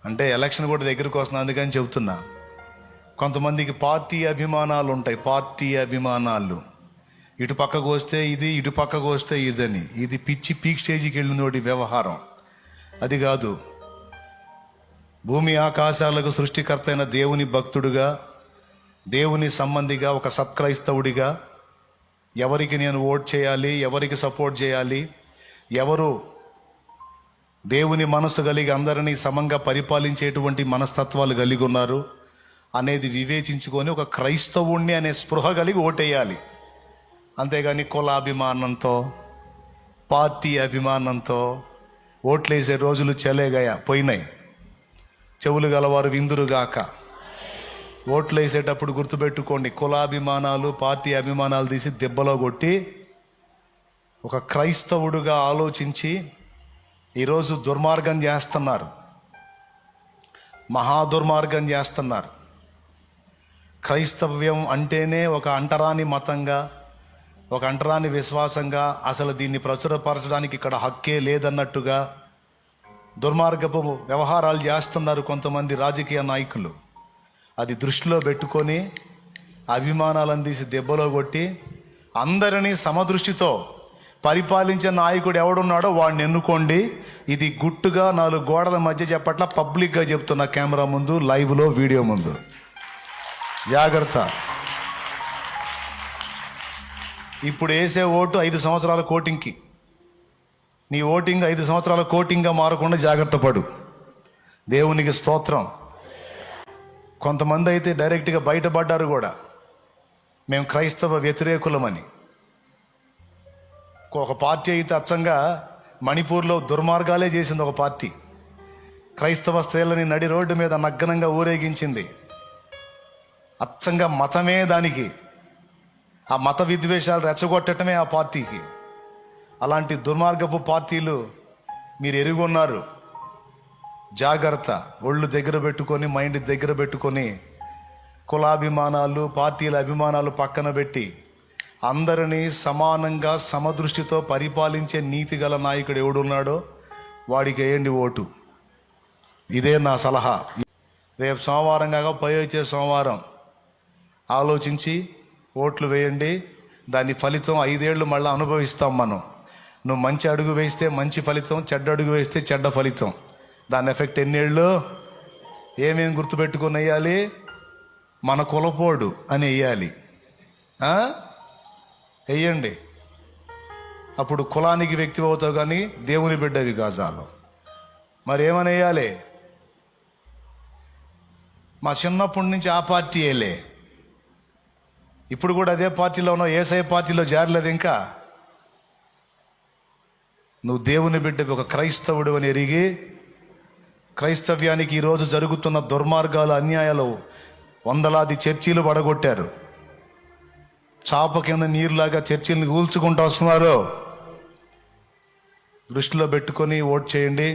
అంటే ఎలక్షన్ కూడా దగ్గరకు వస్తుంది, అందుకని చెబుతున్నా. కొంతమందికి పార్టీ అభిమానాలు ఉంటాయి. పార్టీ అభిమానాలు ఇటు పక్కకు వస్తే ఇది, ఇటు పక్కకు వస్తే ఇదని. ఇది పిచ్చి పీక్ స్టేజ్కి వెళ్ళినోడి వ్యవహారం. అది కాదు. భూమి ఆకాశాలకు సృష్టికర్త అయిన దేవుని భక్తుడుగా, దేవుని సంబంధిగా, ఒక సత్క్రైస్తవుడిగా ఎవరికి నేను ఓట్ చేయాలి, ఎవరికి సపోర్ట్ చేయాలి, ఎవరు దేవుని మనసు కలిగి అందరినీ సమంగా పరిపాలించేటువంటి మనస్తత్వాలు కలిగి ఉన్నారు అనేది వివేచించుకొని ఒక క్రైస్తవుణ్ణి అనే స్పృహ కలిగి ఓటేయాలి. అంతేగాని కులాభిమానంతో, పార్టీ అభిమానంతో ఓట్లేసే రోజులు చెలేగాయ పోయినాయి. చెవులు గలవారు విందురుగాక. ఓట్లు వేసేటప్పుడు గుర్తుపెట్టుకోండి, కులాభిమానాలు, పార్టీ అభిమానాలు తీసి దెబ్బలో కొట్టి ఒక క్రైస్తవుడుగా ఆలోచించి ఈరోజు దుర్మార్గం చేస్తున్నారు, మహా దుర్మార్గం చేస్తున్నారు. క్రైస్తవ్యం అంటేనే ఒక అంటరాని మతంగా, ఒక అంటరాని విశ్వాసంగా, అసలు దీన్ని ప్రచురపరచడానికి ఇక్కడ హక్కే లేదన్నట్టుగా దుర్మార్గపు వ్యవహారాలు చేస్తున్నారు కొంతమంది రాజకీయ నాయకులు. అది దృష్టిలో పెట్టుకొని అభిమానాలను తీసి దెబ్బలో కొట్టి అందరినీ సమదృష్టితో పరిపాలించే నాయకుడు ఎవడున్నాడో వాడిని ఎన్నుకోండి. ఇది గుట్టుగా 4 గోడల మధ్య చెప్పట్ల, పబ్లిక్గా చెప్తున్న, కెమెరా ముందు, లైవ్లో, వీడియో ముందు. జాగ్రత్త. ఇప్పుడు వేసే ఓటు 5 సంవత్సరాల కోటింగ్కి. నీ ఓటింగ్ 5 సంవత్సరాల కోటింగ్గా మారకుండా జాగ్రత్త పడు. దేవునికి స్తోత్రం. కొంతమంది అయితే డైరెక్ట్గా బయటపడ్డారు కూడా, మేము క్రైస్తవ వ్యతిరేకులమని. ఒక పార్టీ అయితే అచ్చంగా మణిపూర్లో దుర్మార్గాలే చేసింది. ఒక పార్టీ క్రైస్తవ స్త్రీలని నడి రోడ్డు మీద నగ్నంగా ఊరేగించింది. అచ్చంగా మతమే దానికి, ఆ మత విద్వేషాలు రెచ్చగొట్టడమే ఆ పార్టీకి. అలాంటి దుర్మార్గపు పార్టీలు మీరు ఎరుగున్నారు. జాగ్రత్త. ఒళ్ళు దగ్గర పెట్టుకొని, మైండ్ దగ్గర పెట్టుకొని, కులాభిమానాలు, పార్టీల అభిమానాలు పక్కన పెట్టి అందరినీ సమానంగా సమదృష్టితో పరిపాలించే నీతి గల నాయకుడు ఎవడున్నాడో వాడికి వేయండి ఓటు. ఇదే నా సలహా. రేపు సోమవారం కాక వచ్చే సోమవారం ఆలోచించి ఓట్లు వేయండి. దాని ఫలితం 5 ఏళ్ళు మళ్ళీ అనుభవిస్తాం మనం. నువ్వు మంచి అడుగు వేస్తే మంచి ఫలితం, చెడ్డ అడుగు వేస్తే చెడ్డ ఫలితం. దాని ఎఫెక్ట్ ఎన్నేళ్ళు? ఏమేమి గుర్తుపెట్టుకొని వేయాలి? మన కులపోడు అని వేయాలి. వెయ్యండి. అప్పుడు కులానికి వ్యక్తి అవుతావు, కానీ దేవుని బిడ్డవి గాజాలు. మరి ఏమని వేయాలి? మా చిన్నప్పటి నుంచి ఆ పార్టీ వేయలే, ఇప్పుడు కూడా అదే పార్టీలో ఉన్నావు, ఏసఐ పార్టీలో జారలేదు ఇంకా. నువ్వు దేవుని బిడ్డవి, ఒక క్రైస్తవుడు అని ఎరిగి, క్రైస్తవ్యానికి ఈరోజు జరుగుతున్న దుర్మార్గాలు, అన్యాయాలు, వందలాది చర్చీలు పడగొట్టారు. చాప కింద నీరులాగా చర్చిల్ని కూల్చుకుంటూ వస్తున్నారు. దృష్టిలో పెట్టుకొని ఓట్ చేయండి.